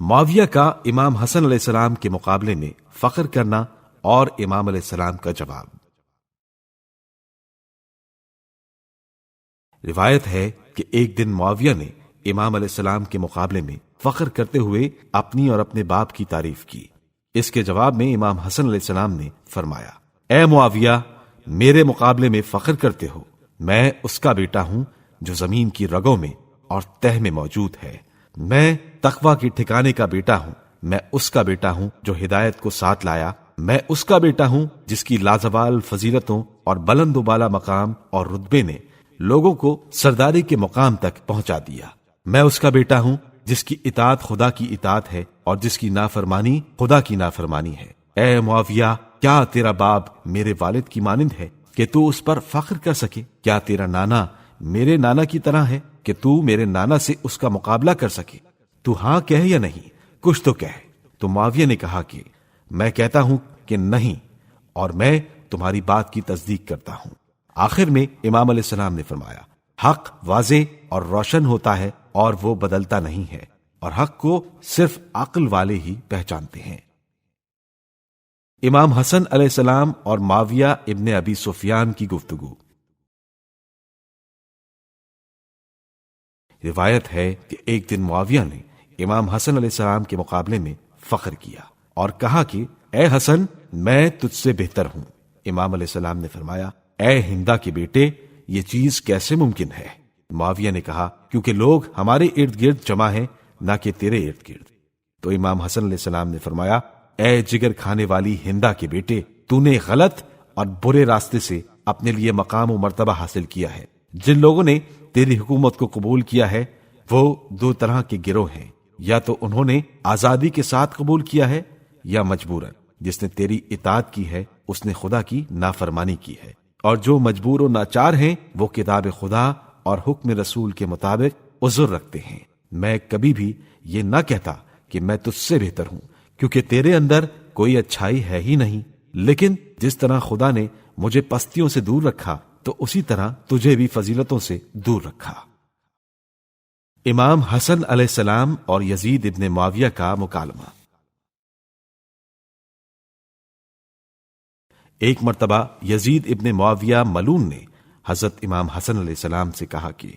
معاویہ کا امام حسن علیہ السلام کے مقابلے میں فخر کرنا اور امام علیہ السلام کا جواب۔ روایت ہے کہ ایک دن معاویہ نے امام علیہ السلام کے مقابلے میں فخر کرتے ہوئے اپنی اور اپنے باپ کی تعریف کی۔ اس کے جواب میں امام حسن علیہ السلام نے فرمایا، اے معاویہ، میرے مقابلے میں فخر کرتے ہو، میں اس کا بیٹا ہوں جو زمین کی رگوں میں اور تہ میں موجود ہے، میں تقوی کے ٹھکانے کا بیٹا ہوں، میں اس کا بیٹا ہوں جو ہدایت کو ساتھ لایا، میں اس کا بیٹا ہوں جس کی لازوال فضیلتوں اور بلند و بالا مقام اور رتبے نے لوگوں کو سرداری کے مقام تک پہنچا دیا، میں اس کا بیٹا ہوں جس کی اطاعت خدا کی اطاعت ہے اور جس کی نافرمانی خدا کی نافرمانی ہے۔ اے معاویہ، کیا تیرا باپ میرے والد کی مانند ہے کہ تو اس پر فخر کر سکے؟ کیا تیرا نانا میرے نانا کی طرح ہے کہ تو میرے نانا سے اس کا مقابلہ کر سکے؟ تو ہاں کہہ یا نہیں، کچھ تو کہہ۔ تو معاویہ نے کہا کہ میں کہتا ہوں کہ نہیں، اور میں تمہاری بات کی تصدیق کرتا ہوں۔ آخر میں امام علیہ السلام نے فرمایا، حق واضح اور روشن ہوتا ہے اور وہ بدلتا نہیں ہے، اور حق کو صرف عقل والے ہی پہچانتے ہیں۔ امام حسن علیہ السلام اور معاویہ ابن ابی سفیان کی گفتگو۔ روایت ہے کہ ایک دن معاویہ نے امام حسن علیہ السلام کے مقابلے میں فخر کیا اور کہا کہ اے حسن، میں تجھ سے بہتر ہوں۔ امام علیہ السلام نے فرمایا، اے ہندا کے بیٹے، یہ چیز کیسے ممکن ہے؟ معاویہ نے کہا، کیونکہ لوگ ہمارے ارد گرد جمع ہیں، نہ کہ تیرے ارد گرد۔ تو امام حسن علیہ السلام نے فرمایا، اے جگر کھانے والی ہندا کے بیٹے، تو نے غلط اور برے راستے سے اپنے لیے مقام و مرتبہ حاصل کیا ہے۔ جن لوگوں نے تیری حکومت کو قبول کیا ہے وہ دو طرح کے گروہ ہیں، یا تو انہوں نے آزادی کے ساتھ قبول کیا ہے یا مجبوراً۔ جس نے تیری اطاعت کی ہے اس نے خدا کی نافرمانی کی ہے، اور جو مجبور و ناچار ہیں وہ کتاب خدا اور حکم رسول کے مطابق عذر رکھتے ہیں۔ میں کبھی بھی یہ نہ کہتا کہ میں تجھ سے بہتر ہوں، کیونکہ تیرے اندر کوئی اچھائی ہے ہی نہیں، لیکن جس طرح خدا نے مجھے پستیوں سے دور رکھا تو اسی طرح تجھے بھی فضیلتوں سے دور رکھا۔ امام حسن علیہ السلام اور یزید ابن معاویہ کا مکالمہ۔ ایک مرتبہ یزید ابن معاویہ ملون نے حضرت امام حسن علیہ السلام سے کہا کہ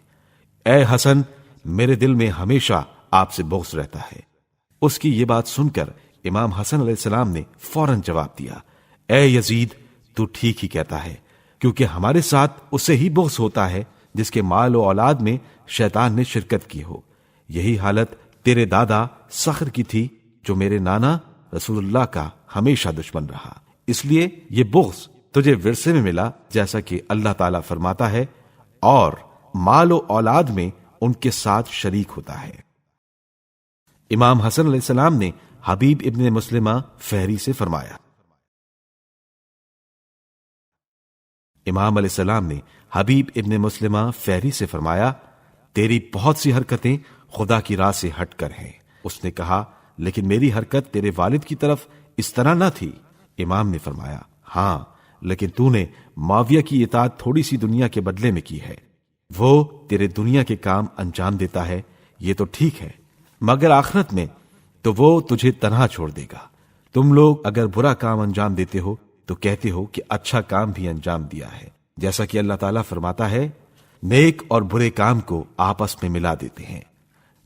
اے حسن، میرے دل میں ہمیشہ آپ سے بغض رہتا ہے۔ اس کی یہ بات سن کر امام حسن علیہ السلام نے فوراً جواب دیا، اے یزید، تو ٹھیک ہی کہتا ہے، کیونکہ ہمارے ساتھ اسے ہی بغض ہوتا ہے جس کے مال و اولاد میں شیطان نے شرکت کی ہو۔ یہی حالت تیرے دادا صخر کی تھی جو میرے نانا رسول اللہ کا ہمیشہ دشمن رہا، اس لیے یہ بغض تجھے ورثے میں ملا، جیسا کہ اللہ تعالیٰ فرماتا ہے، اور مال و اولاد میں ان کے ساتھ شریک ہوتا ہے۔ امام حسن علیہ السلام نے حبیب ابن مسلمہ فہری سے فرمایا، امام علیہ السلام نے حبیب ابن مسلمہ فہری سے فرمایا، تیری بہت سی حرکتیں خدا کی راہ سے ہٹ کر ہیں۔ اس نے کہا، لیکن میری حرکت تیرے والد کی طرف اس طرح نہ تھی۔ امام نے فرمایا، ہاں، لیکن تو نے معاویہ کی اطاعت تھوڑی سی دنیا کے بدلے میں کی ہے، وہ تیرے دنیا کے کام انجام دیتا ہے، یہ تو ٹھیک ہے، مگر آخرت میں تو وہ تجھے تنہا چھوڑ دے گا۔ تم لوگ اگر برا کام انجام دیتے ہو تو کہتے ہو کہ اچھا کام بھی انجام دیا ہے، جیسا کہ اللہ تعالیٰ فرماتا ہے، نیک اور برے کام کو آپس میں ملا دیتے ہیں۔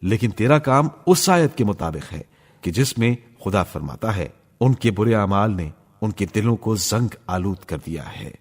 لیکن تیرا کام اس آیت کے مطابق ہے کہ جس میں خدا فرماتا ہے، ان کے برے اعمال نے ان کے دلوں کو زنگ آلود کر دیا ہے۔